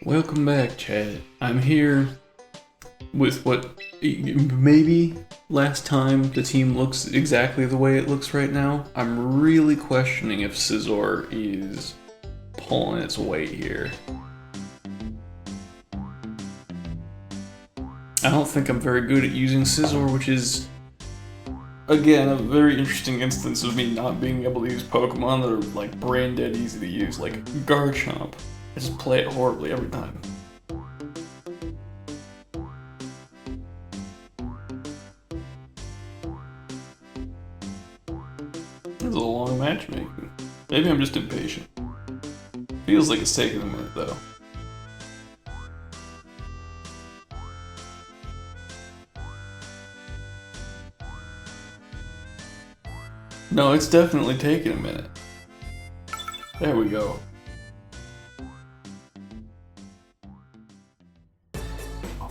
Welcome back, Chad. I'm here with what maybe last time the team looks exactly the way it looks right now. I'm really questioning if Scizor is pulling its weight here. I don't think I'm very good at using Scizor, which is, again, a very interesting instance of me not being able to use Pokemon that are like brain dead easy to use, like Garchomp. I just play it horribly every time. This is a long matchmaking. Maybe I'm just impatient. Feels like it's taking a minute though. No, it's definitely taking a minute. There we go.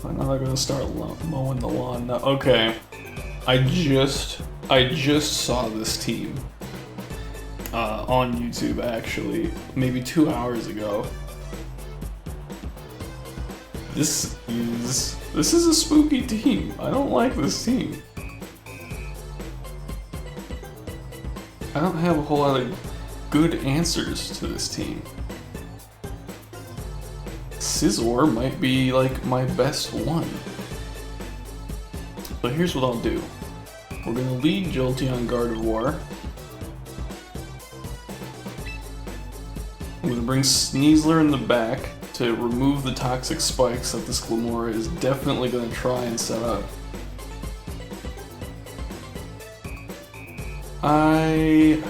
I'm not gonna start mowing the lawn now. Okay, I just saw this team on YouTube actually, maybe 2 hours ago. This is a spooky team. I don't like this team. I don't have a whole lot of good answers to this team. Scizor might be like my best one. But here's what I'll do. We're gonna lead Jolteon Gardevoir. I'm gonna bring Sneasler in the back to remove the toxic spikes that this Glamora is definitely gonna try and set up. I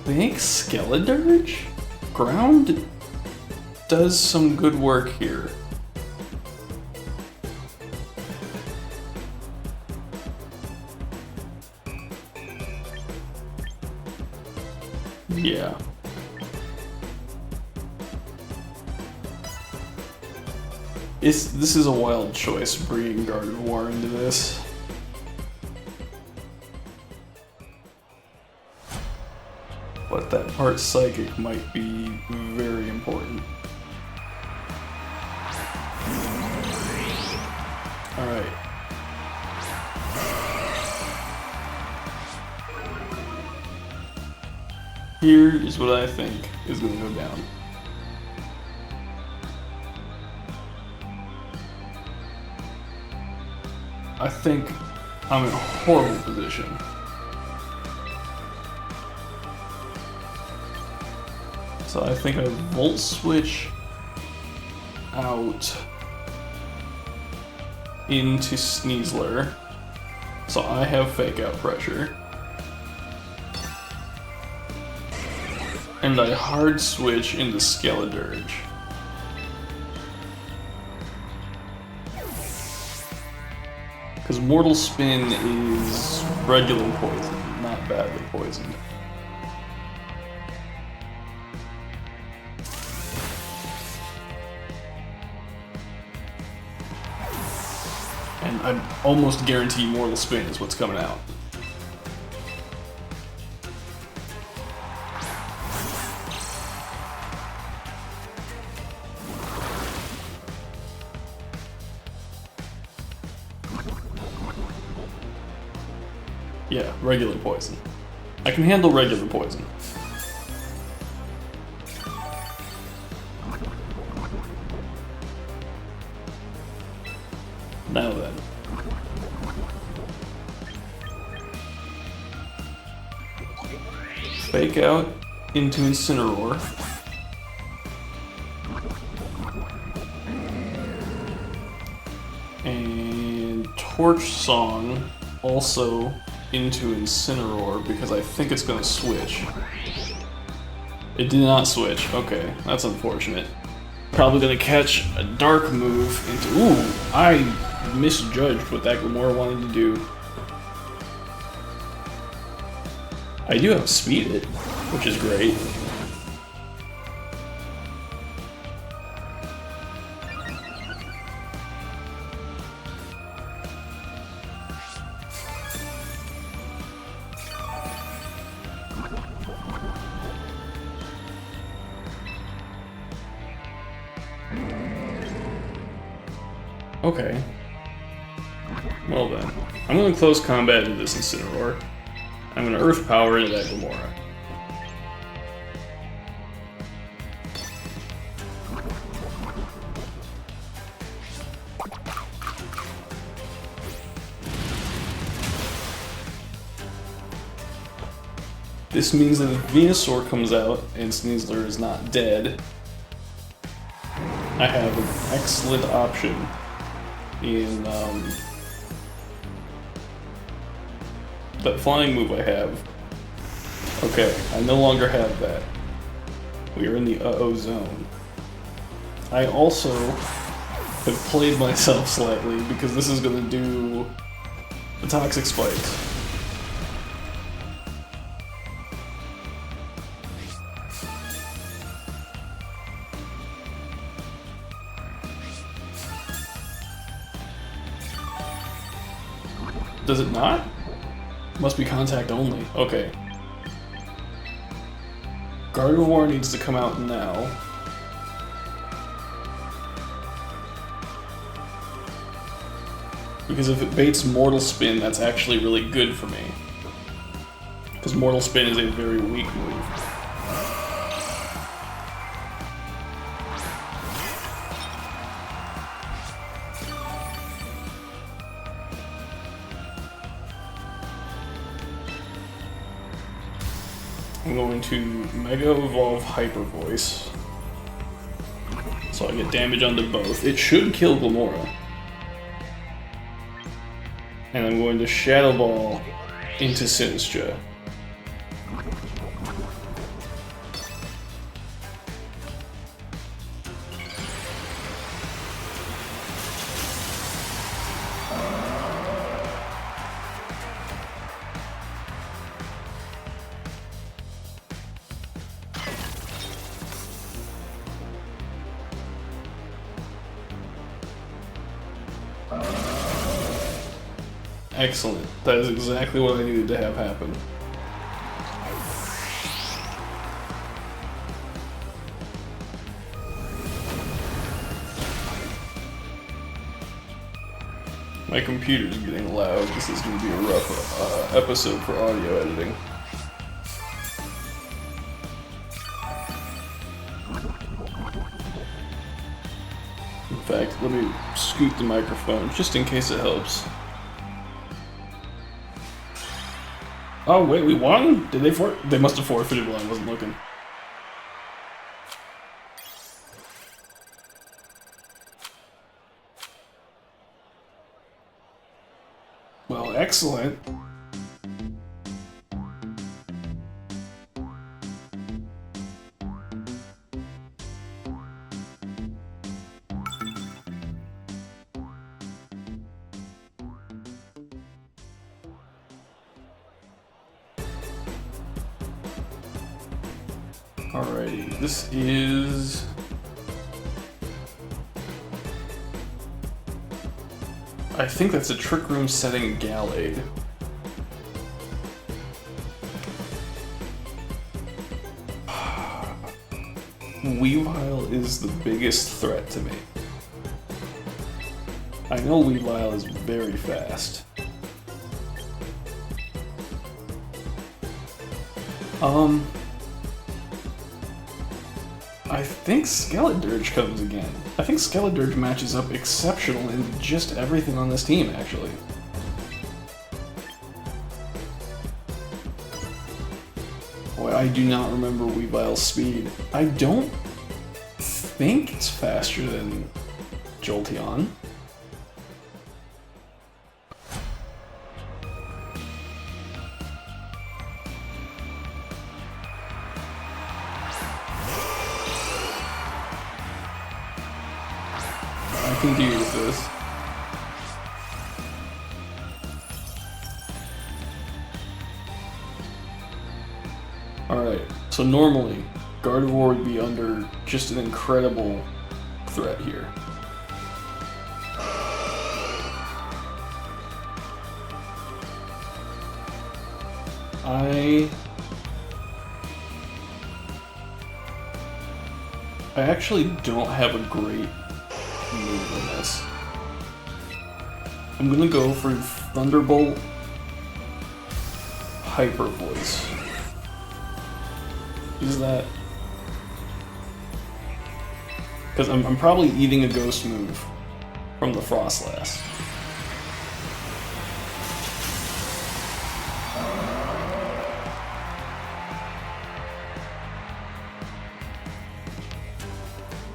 think Skeledirge? Ground does some good work here. Yeah. This is a wild choice, bringing Gardevoir into this. But that part Psychic might be very important. Alright. Here is what I think is going to go down. I think I'm in a horrible position. So I think I Volt Switch out into Sneasler, so I have Fake Out Pressure. And I Hard Switch into Skeledirge. Because Mortal Spin is regular poison, not badly poisoned. And I almost guarantee Mortal Spin is what's coming out. Yeah, regular poison. I can handle regular poison. Now then. Fake Out into Incineroar. And Torch Song also into Incineroar because I think it's gonna switch. It did not switch. Okay, that's unfortunate. Probably gonna catch a dark move into. Ooh, I misjudged what that Glamora wanted to do. I do have Speed It, which is great. Okay. Well then, I'm going to close combat into this Incineroar. I'm going to Earth Power into that Gamora. This means that if Venusaur comes out and Sneasler is not dead, I have an excellent option in that flying move I have. Okay, I no longer have that. We are in the uh-oh zone. I also have played myself slightly because this is going to do the Toxic Spikes. Does it not? Must be contact only. Okay. Gardevoir needs to come out now. Because if it baits Mortal Spin, that's actually really good for me. Because Mortal Spin is a very weak move. I'm going to Mega Evolve Hyper Voice. So I get damage onto both. It should kill Gamora. And I'm going to Shadow Ball into Sinistcha. Excellent. That is exactly what I needed to have happen. My computer's getting loud. This is going to be a rough episode for audio editing. In fact, let me scoot the microphone just in case it helps. Oh wait, we won? Did they They must have forfeited while I wasn't looking. Well, excellent. Alrighty, this is... I think that's a Trick Room setting Gallade. Weavile is the biggest threat to me. I know Weavile is very fast. I think Skeledirge comes again. I think Skeledirge matches up exceptional in just everything on this team, actually. Boy, I do not remember Weavile's speed. I don't think it's faster than Jolteon. I can deal with this. Alright, so normally, Gardevoir would be under just an incredible threat here. I I actually don't have a great move in this. I'm gonna go for Thunderbolt Hyper Voice. Is that... Because I'm probably eating a ghost move from the Frostlass.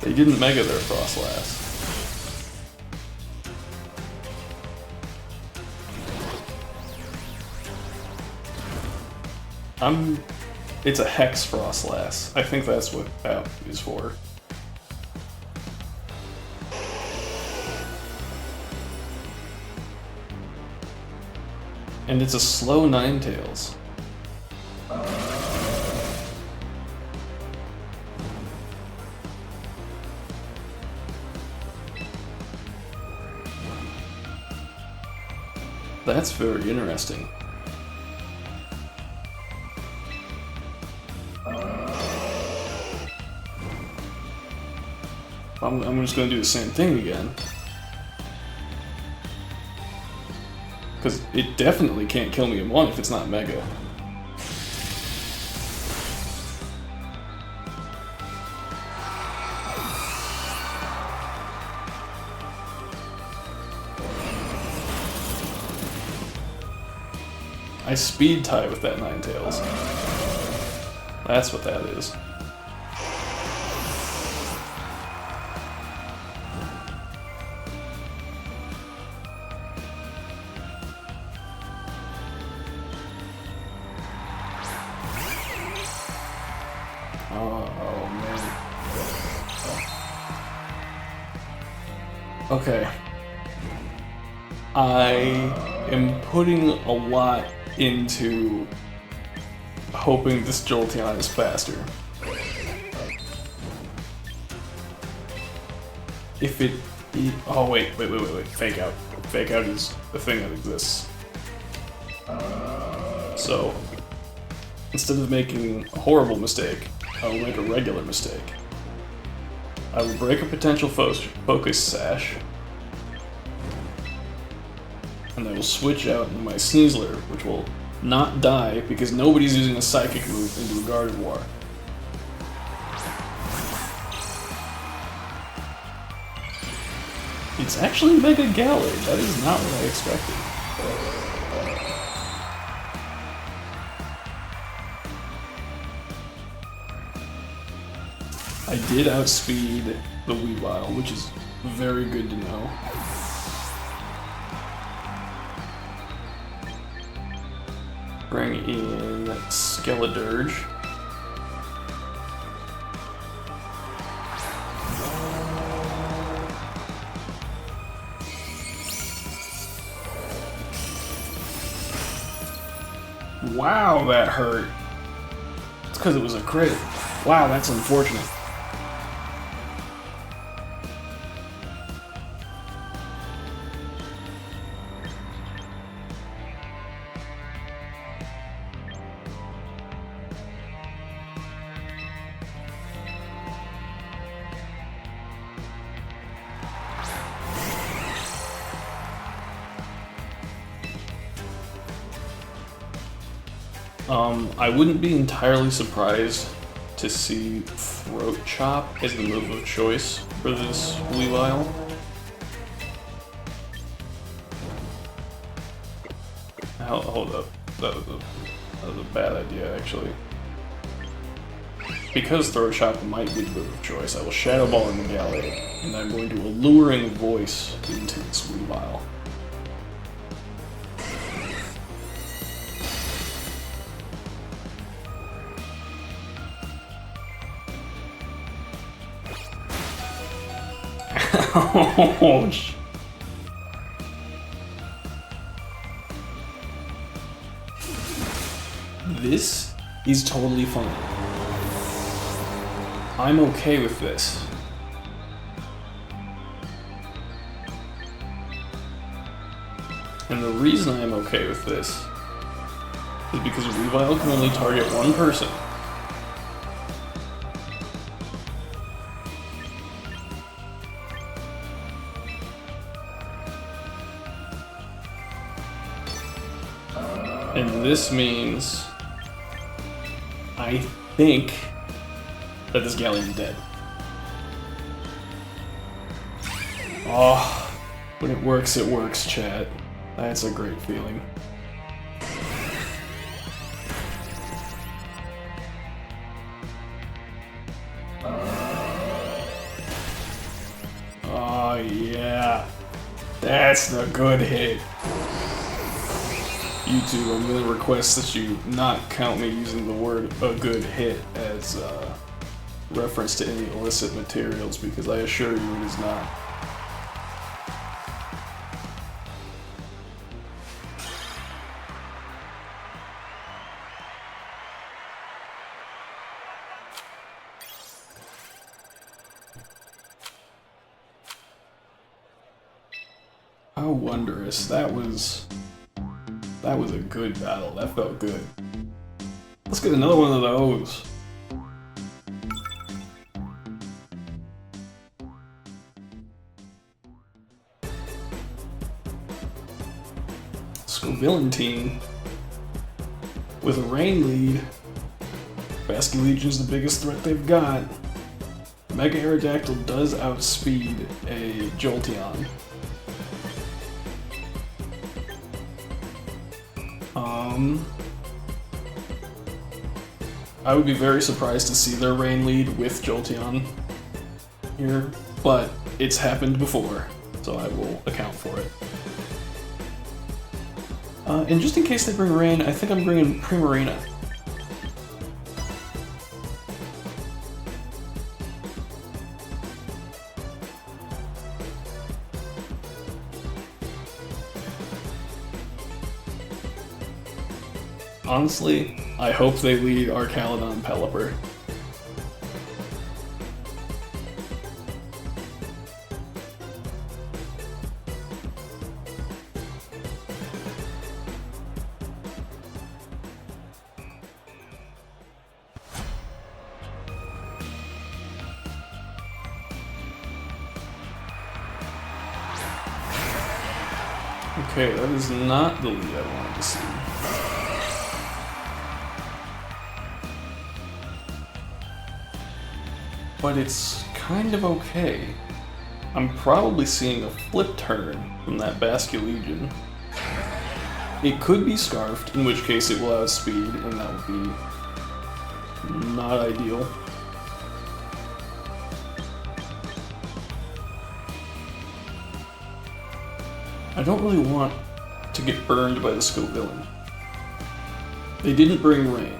They didn't Mega their Frostlass. It's a Hex Frostlass. I think that's what that is for. And it's a slow Ninetales. That's very interesting. I'm just going to do the same thing again. Because it definitely can't kill me in one if it's not Mega. I speed tie with that Ninetales. That's what that is. Oh man. Okay. I am putting a lot into hoping this Jolteon is faster. If it... Oh wait. Fake out. Fake out is the thing that exists. So, instead of making a horrible mistake, I will make a regular mistake. I will break a potential focus sash, and I will switch out into my Sneasler, which will not die because nobody's using a Psychic move into a Gardevoir. It's actually Mega Gallade. That is not what I expected. I did outspeed the Weavile, which is very good to know. Bring in Skeledirge. Wow, that hurt. It's because it was a crit. Wow, that's unfortunate. I wouldn't be entirely surprised to see Throat Chop as the move of choice for this Weavile. Hold up. That was a bad idea, actually. Because Throat Chop might be the move of choice, I will Shadow Ball in the Gallade, and I'm going to Alluring Voice into this Weavile. Ouch. This is totally fine. I'm okay with this. And the reason I'm okay with this is because Weavile can only target one person. And this means I think that this Galleon is dead. Oh, when it works, chat. That's a great feeling. Oh yeah, that's the good hit. YouTube, I'm gonna request that you not count me using the word "a good hit" as reference to any illicit materials, because I assure you it is not. How wondrous. That was a good battle. That felt good. Let's get another one of those. Villain team with a rain lead. Basculegion is the biggest threat they've got. Mega Aerodactyl does outspeed a Jolteon. I would be very surprised to see their rain lead with Jolteon here, but it's happened before, so I will account for it. And just in case they bring rain, I think I'm bringing Primarina. Honestly, I hope they lead Archaludon Pelipper. Okay, that is not the lead I wanted to see. But it's kind of okay. I'm probably seeing a flip turn from that Basculegion. It could be Scarfed, in which case it will outspeed, and that would be not ideal. I don't really want to get burned by the Villain. They didn't bring rain.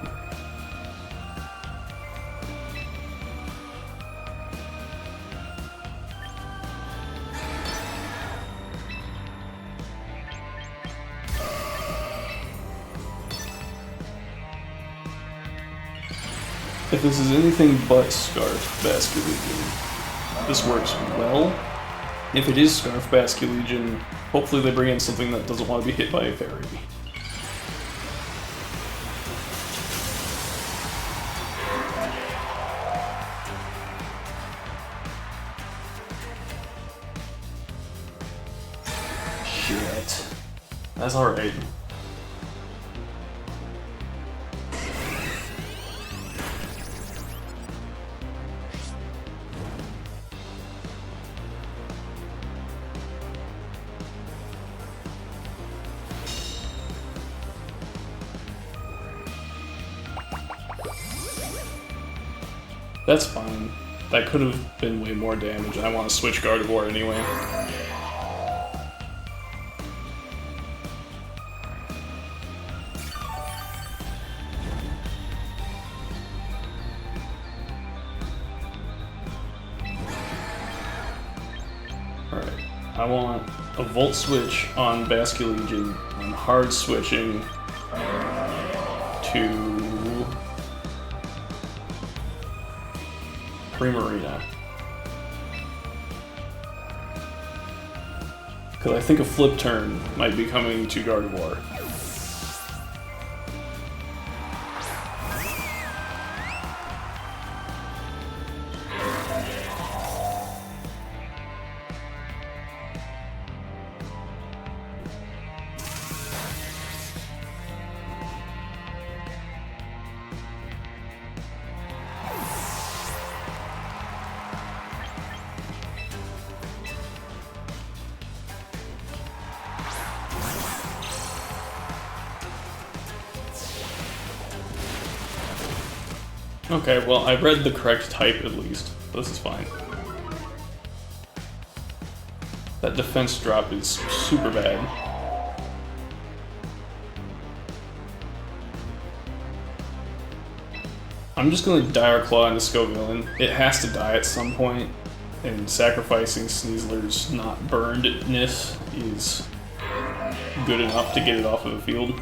If this is anything but Scarf Basculegion, this works well. If it is Scarf Basculegion, hopefully they bring in something that doesn't want to be hit by a fairy. Shit. That's alright. That's fine. That could have been way more damage, and I want to switch Gardevoir anyway. Alright, I want a Volt Switch on Basculegion. I'm hard switching to Primarina. Because I think a flip turn might be coming to Gardevoir. Okay, well, I read the correct type at least. This is fine. That defense drop is super bad. I'm just going to Dire Claw into Scovillain. It has to die at some point, and sacrificing Sneasler's not burnedness is good enough to get it off of the field.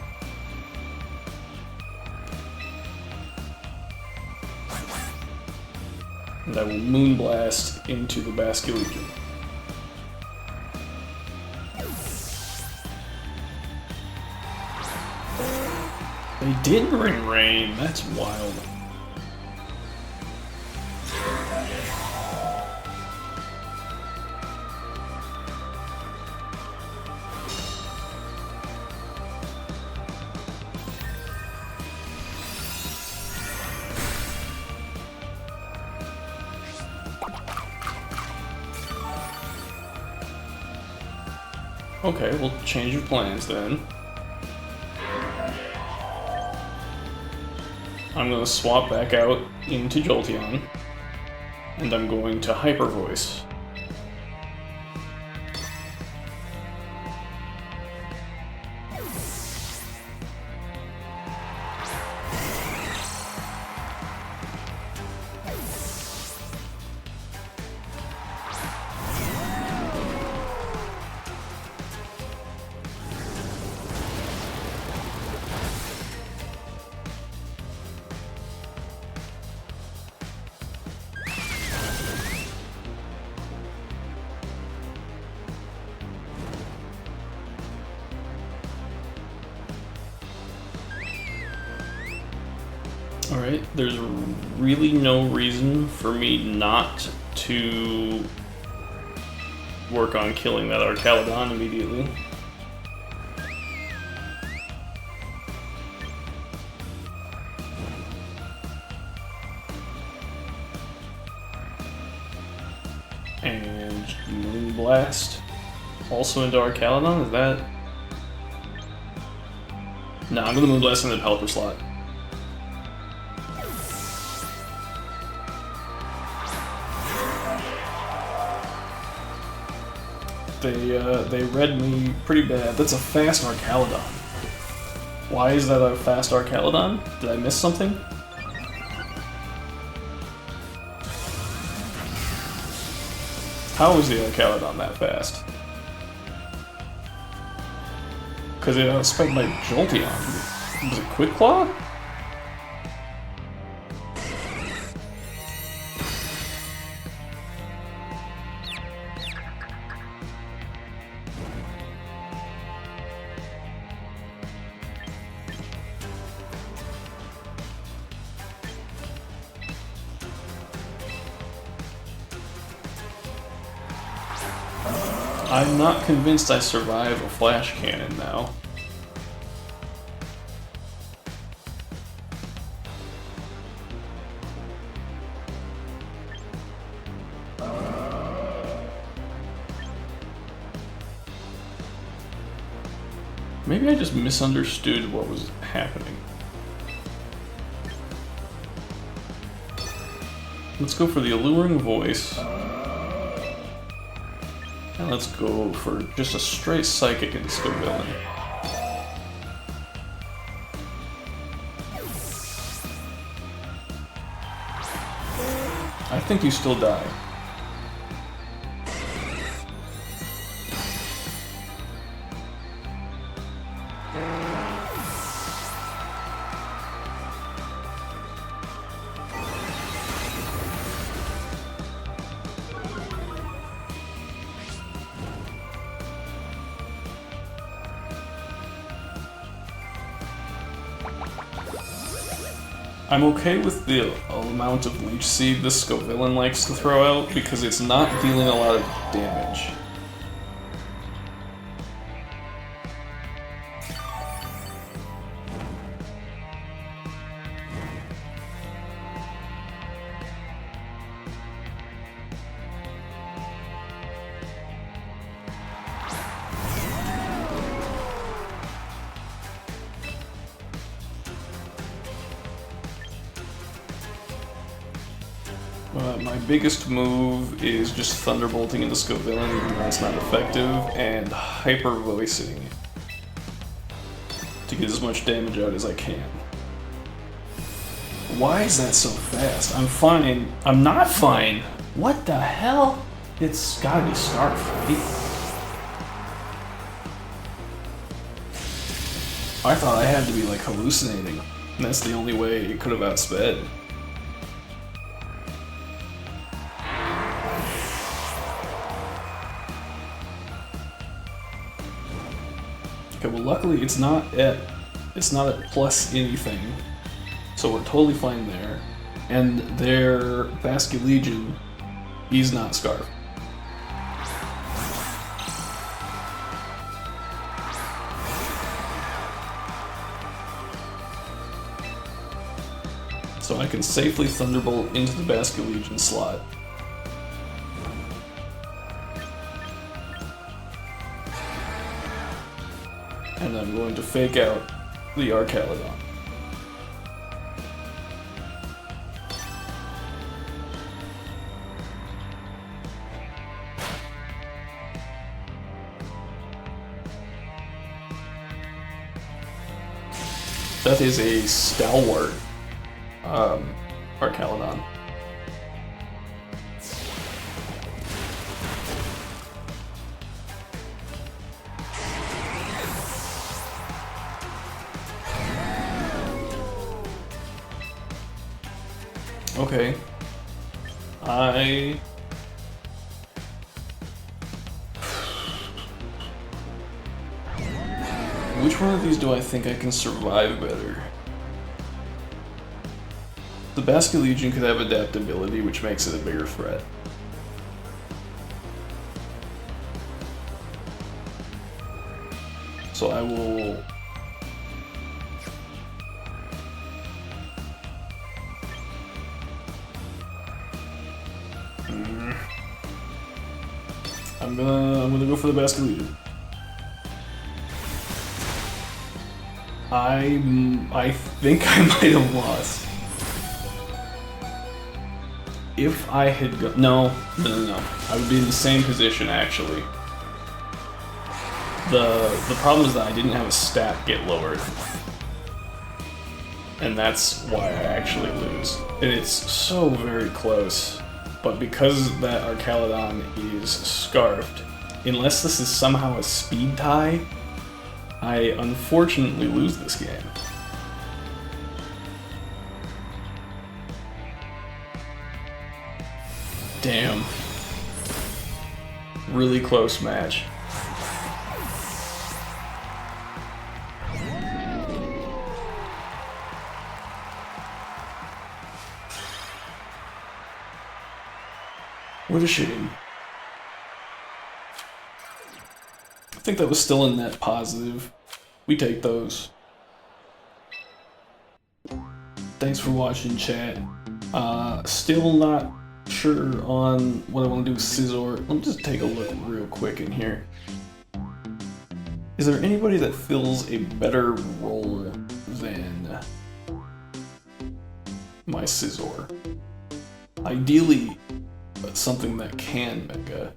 And I will Moonblast into the Basculegion. They did bring rain, that's wild. Okay, we'll change your plans then. I'm going to swap back out into Jolteon, and I'm going to Hyper Voice. Alright, there's really no reason for me not to work on killing that Archaludon immediately. And Moonblast also into Archaludon, is that? No, I'm gonna Moonblast into the Pelipper slot. They read me pretty bad. That's a fast Archaludon. Why is that a fast Archaludon? Did I miss something? How is the Archaludon that fast? Because it outsped my Jolteon. Was it Quick Claw? I'm not convinced I survive a Flash Cannon now. Maybe I just misunderstood what was happening. Let's go for the Alluring Voice. And let's go for just a straight Psychic and Scovillain. I think you still die. I'm okay with the amount of Leech Seed this Scovillain likes to throw out because it's not dealing a lot of damage. My biggest move is just thunderbolting into Scovillain even though it's not effective, and hyper voicing to get as much damage out as I can. Why is that so fast? I'm fine. I'm not fine! What the hell? It's gotta be Scarf, right? I thought I had to be like hallucinating, and that's the only way it could have outsped. Okay, well luckily it's not at plus anything, so we're totally fine there. And their Basculegion, he's not Scarf. So I can safely Thunderbolt into the Basculegion slot. And I'm going to fake out the Archaludon. That is a stalwart Archaludon. Okay. Which one of these do I think I can survive better? The Basculegion could have adaptability, which makes it a bigger threat. So I will... I'm gonna go for the Basculegion. I think I might have lost. If I had no. I would be in the same position actually. The problem is that I didn't have a stat get lowered. And that's why I actually lose. And it's so very close. But because that Archaludon is Scarfed, unless this is somehow a speed tie, I unfortunately lose this game. Damn. Really close match. What a shame. I think that was still a net positive. We take those. Thanks for watching, chat. Still not sure on what I want to do with Scizor. Let me just take a look real quick in here. Is there anybody that fills a better role than my Scizor? Ideally, something that can Mega.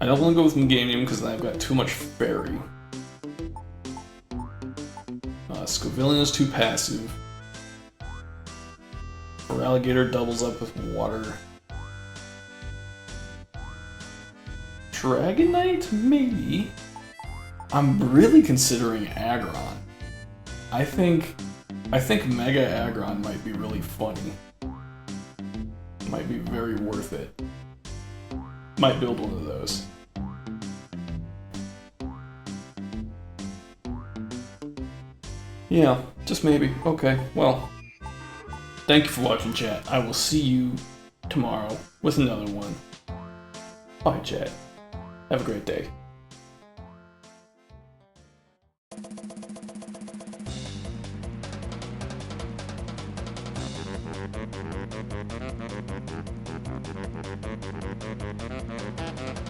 I don't want to go with Meganium because I've got too much Fairy. Scovillain is too passive. Alligator doubles up with water. Dragonite? Maybe. I'm really considering Aggron. I think Mega Aggron might be really funny. Might be very worth it. Might build one of those. Yeah, just maybe. Okay, well. Thank you for watching, chat. I will see you tomorrow with another one. Bye, chat. Have a great day.